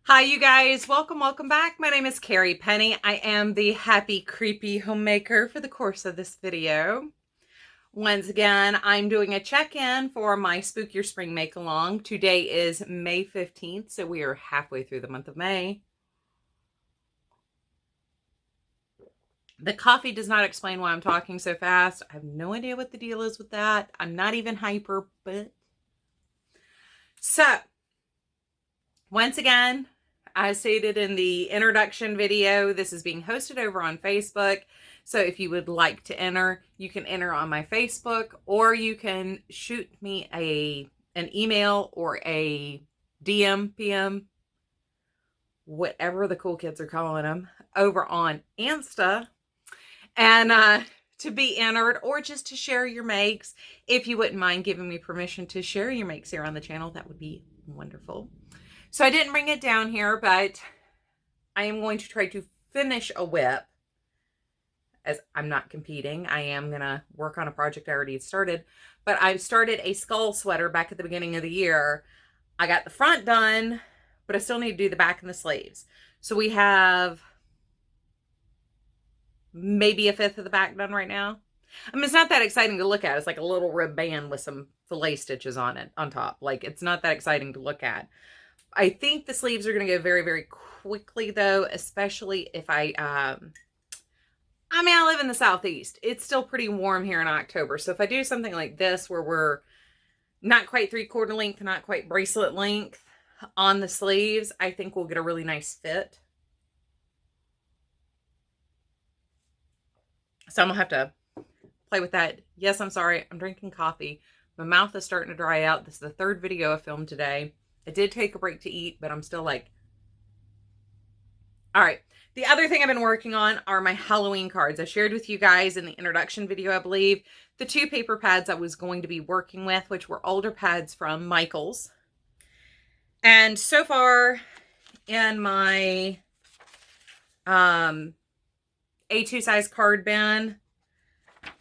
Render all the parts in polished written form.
Hi, you guys. Welcome back. My name is Carrie Penny. I am the Happy Creepy Homemaker for the course of this video. Once again, I'm doing a check-in for my Spook Your Spring Make-Along. Today is May 15th, so we are halfway through the month of May. The coffee does not explain why I'm talking so fast. I have no idea what the deal is with that. I'm not even hyper, but... So, once again, as stated in the introduction video, this is being hosted over on Facebook. So if you would like to enter, you can enter on my Facebook, or you can shoot me an email or a DM, PM, whatever the cool kids are calling them, over on Insta, and to be entered, or just to share your makes. If you wouldn't mind giving me permission to share your makes here on the channel, that would be wonderful. So I didn't bring it down here, but I am going to try to finish a WIP, as I'm not competing. I am going to work on a project I already started, but I've started a skull sweater back at the beginning of the year. I got the front done, but I still need to do the back and the sleeves. So we have maybe a fifth of the back done right now. I mean, it's not that exciting to look at. It's like a little rib band with some fillet stitches on it, on top. Like, it's not that exciting to look at. I think the sleeves are going to go very, very quickly, though, especially if I live in the Southeast. It's still pretty warm here in October. So if I do something like this, where we're not quite 3/4 length, not quite bracelet length on the sleeves, I think we'll get a really nice fit. So I'm going to have to play with that. Yes, I'm sorry. I'm drinking coffee. My mouth is starting to dry out. This is the third video I filmed today. I did take a break to eat, but I'm still like... All right. The other thing I've been working on are my Halloween cards. I shared with you guys in the introduction video, I believe, the 2 paper pads I was going to be working with, which were older pads from Michaels. And so far in my A2 size card bin,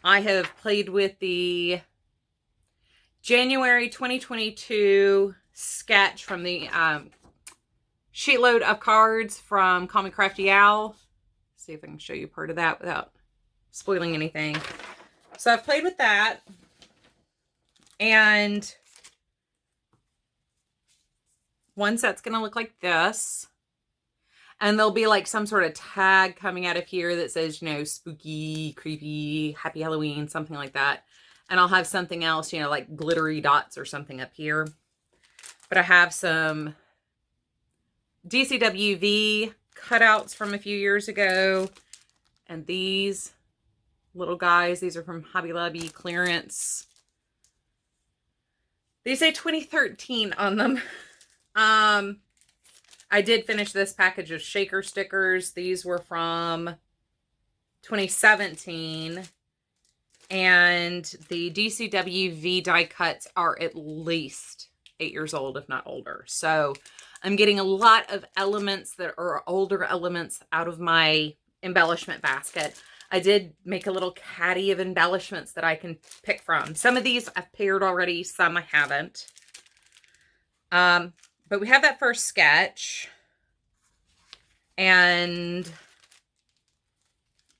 I have played with the January 2022 sketch from the sheetload of cards from Call Me Crafty Owl. See if I can show you part of that without spoiling anything. So I've played with that, and one set's gonna look like this, and there'll be like some sort of tag coming out of here that says, you know, spooky, creepy, happy Halloween, something like that. And I'll have something else, you know, like glittery dots or something up here. But I have some DCWV cutouts from a few years ago. And these little guys, these are from Hobby Lobby clearance. They say 2013 on them. I did finish this package of shaker stickers. These were from 2017. And the DCWV die cuts are at least 8 years old, if not older. So I'm getting a lot of elements that are older elements out of my embellishment basket. I did make a little caddy of embellishments that I can pick from. Some of these I've paired already, some I haven't. But we have that first sketch. And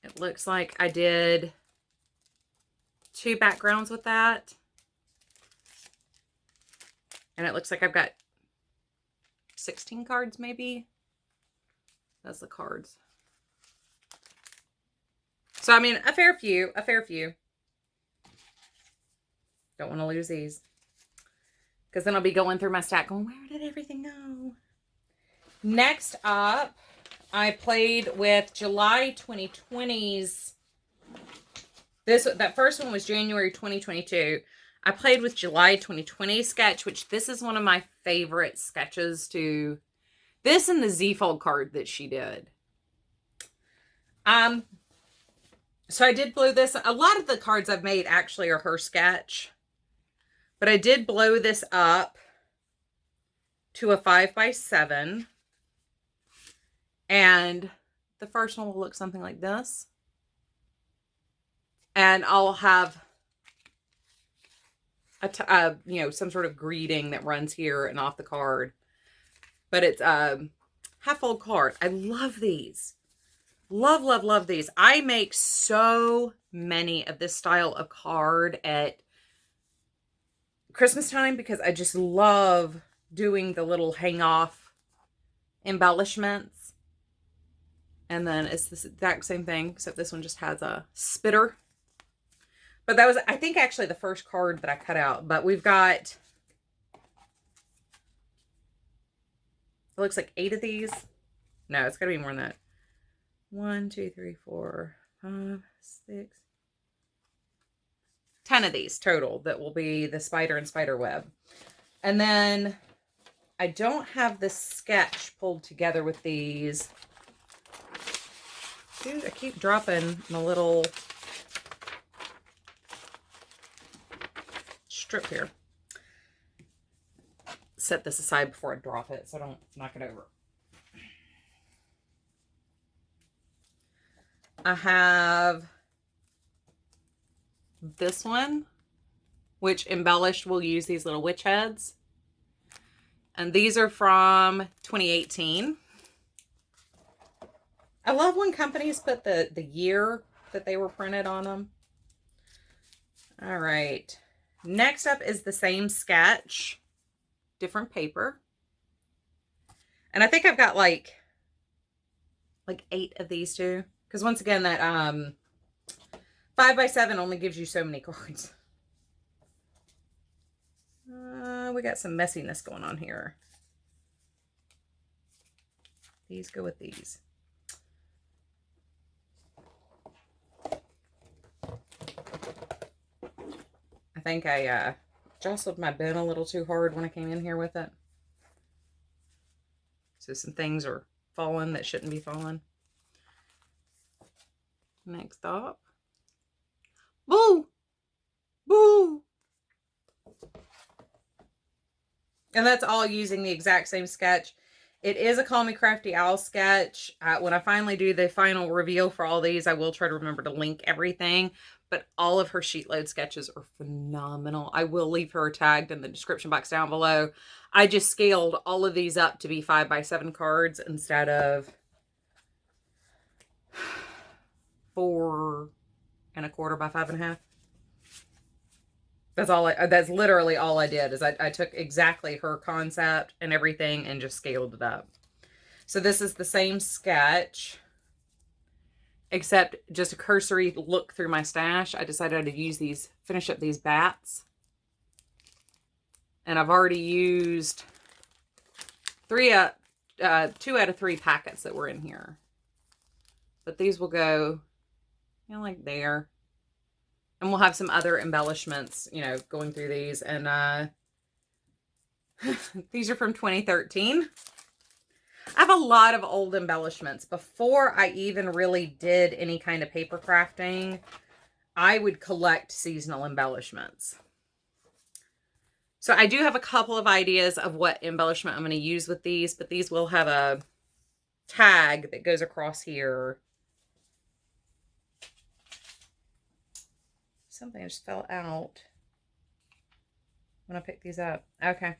it looks like I did 2 backgrounds with that. And it looks like I've got 16 cards, maybe. That's the cards. So, I mean, a fair few. Don't want to lose these. Because then I'll be going through my stack going, where did everything go? Next up, I played with July 2020's. That first one was January 2022. I played with July 2020 sketch, which this is one of my favorite sketches to... This and the Z-fold card that she did. So I did blow this. A lot of the cards I've made actually are her sketch. But I did blow this up to a 5x7. And the first one will look something like this. And I'll have you know, some sort of greeting that runs here and off the card. But it's half fold card. I love these. Love, love, love these. I make so many of this style of card at Christmas time because I just love doing the little hang off embellishments. And then it's the exact same thing, except this one just has a spitter. But that was, I think, actually the first card that I cut out. But we've got, it looks like 8 of these. No, it's got to be more than that. 1, 2, 3, 4, 5, 6, 10 of these total that will be the spider and spider web. And then I don't have the sketch pulled together with these. Dude, I keep dropping my little strip here. Set this aside before I drop it so I don't knock it over. I have this one, which embellished will use these little witch heads. And these are from 2018. I love when companies put the year that they were printed on them. All right. Next up is the same sketch, different paper. And I think I've got like 8 of these too. Because once again, that 5x7 only gives you so many cards. We got some messiness going on here. These go with these. I think I jostled my bin a little too hard when I came in here with it. So some things are falling that shouldn't be falling. Next up. Boo! Boo! And that's all using the exact same sketch. It is a Call Me Crafty Owl sketch. When I finally do the final reveal for all these, I will try to remember to link everything. But all of her sheet load sketches are phenomenal. I will leave her tagged in the description box down below. I just scaled all of these up to be 5x7 cards instead of 4 1/4 by 5 1/2. That's all. That's literally all I did. Is I took exactly her concept and everything and just scaled it up. So this is the same sketch, except just a cursory look through my stash. I decided to use these, finish up these bats, and I've already used 2 out of 3 packets that were in here. But these will go, like there. And we'll have some other embellishments, going through these. And these are from 2013. I have a lot of old embellishments. Before I even really did any kind of paper crafting, I would collect seasonal embellishments. So I do have a couple of ideas of what embellishment I'm going to use with these, but these will have a tag that goes across here. Something just fell out when I picked these up. Okay.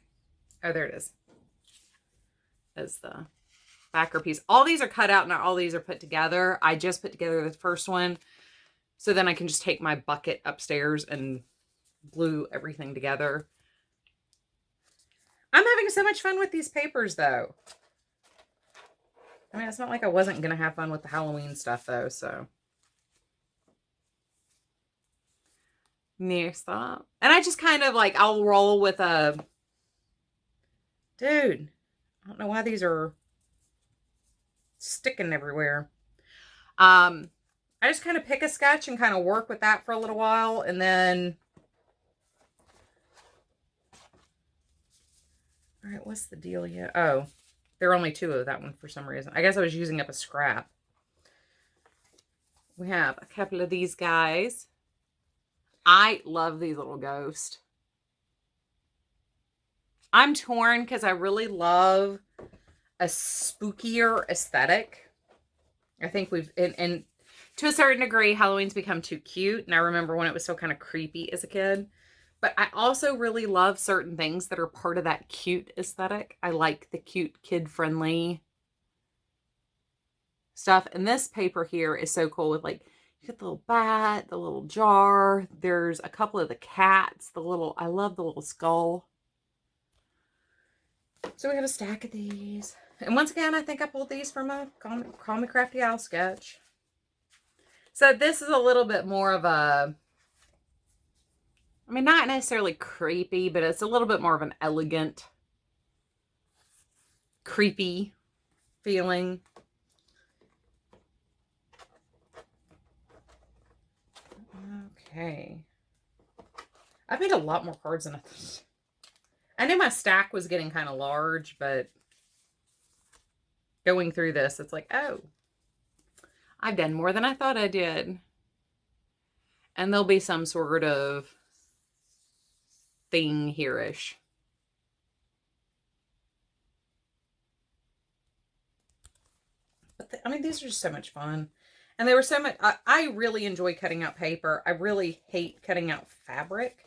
Oh, there it is. That's the backer piece. All these are cut out, not all these are put together. I just put together the first one, so then I can just take my bucket upstairs and glue everything together. I'm having so much fun with these papers, though. I mean, it's not like I wasn't going to have fun with the Halloween stuff, though, so. Next up. And I just kind of I'll roll with a... Dude, I don't know why these are sticking everywhere. I just kind of pick a sketch and kind of work with that for a little while, and then... All right, what's the deal yet? Oh, there are only 2 of that one for some reason. I guess I was using up a scrap. We have a couple of these guys. I love these little ghosts. I'm torn because I really love a spookier aesthetic. I think we've, and to a certain degree, Halloween's become too cute. And I remember when it was so kind of creepy as a kid. But I also really love certain things that are part of that cute aesthetic. I like the cute, kid-friendly stuff. And this paper here is so cool with like, you get the little bat, the little jar. There's a couple of the cats, I love the little skull. So we have a stack of these. And once again, I think I pulled these from a Call Me Crafty Owl sketch. So this is a little bit more of a, I mean, not necessarily creepy, but it's a little bit more of an elegant, creepy feeling. Okay. I've made a lot more cards than I knew my stack was getting kind of large, but going through this, it's like, oh, I've done more than I thought I did. And there'll be some sort of thing here-ish. But I mean, these are just so much fun. And they were so much, I really enjoy cutting out paper. I really hate cutting out fabric.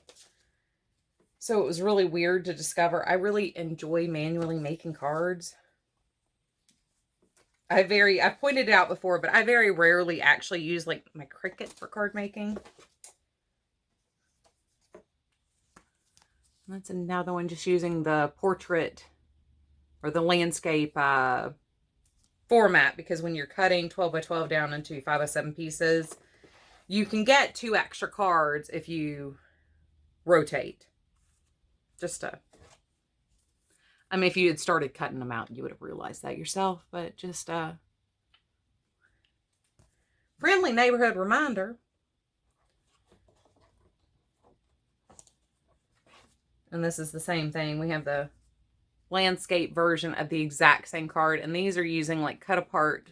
So it was really weird to discover. I really enjoy manually making cards. I've pointed it out before, but I very rarely actually use like my Cricut for card making. That's another one just using the portrait or the landscape format, because when you're cutting 12 by 12 down into 5 by 7 pieces, you can get 2 extra cards if you rotate. I mean, if you had started cutting them out, you would have realized that yourself, but just friendly neighborhood reminder. And this is the same thing. We have the landscape version of the exact same card, and these are using like cut apart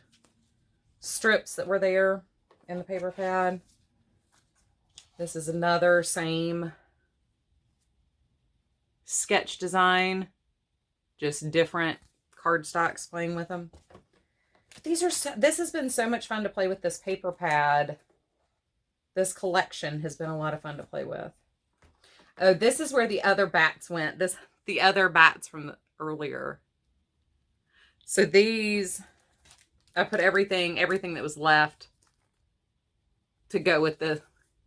strips that were there in the paper pad. This is another same sketch design, just different cardstocks playing with them. This has been so much fun to play with this paper pad. This collection has been a lot of fun to play with. Oh, this is where the other bats went. The other bats from earlier. So these, I put everything that was left to go with the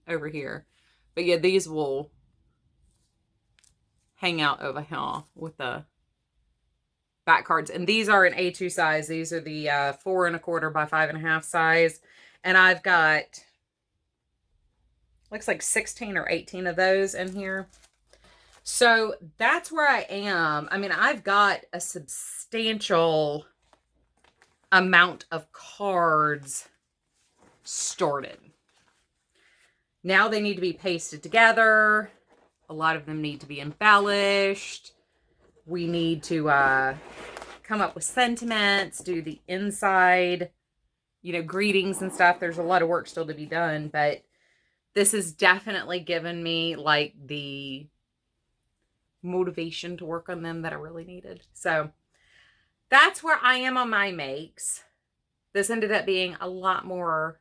over here. But yeah, these will hang out over here with the back cards. And these are an A2 size. These are the 4 1/4 by 5 1/2 size. And I've got, looks like 16 or 18 of those in here. So that's where I am. I mean, I've got a substantial amount of cards started. Now they need to be pasted together. A lot of them need to be embellished. We need to come up with sentiments, do the inside, greetings and stuff. There's a lot of work still to be done, but this has definitely given me like the motivation to work on them that I really needed. So that's where I am on my makes. This ended up being a lot more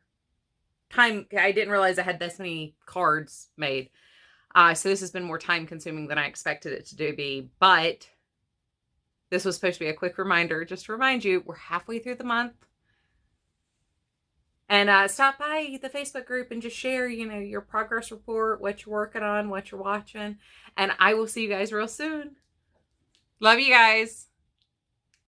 time. I didn't realize I had this many cards made. So this has been more time consuming than I expected it to be, but this was supposed to be a quick reminder, just to remind you, we're halfway through the month. And stop by the Facebook group and just share, your progress report, what you're working on, what you're watching. And I will see you guys real soon. Love you guys.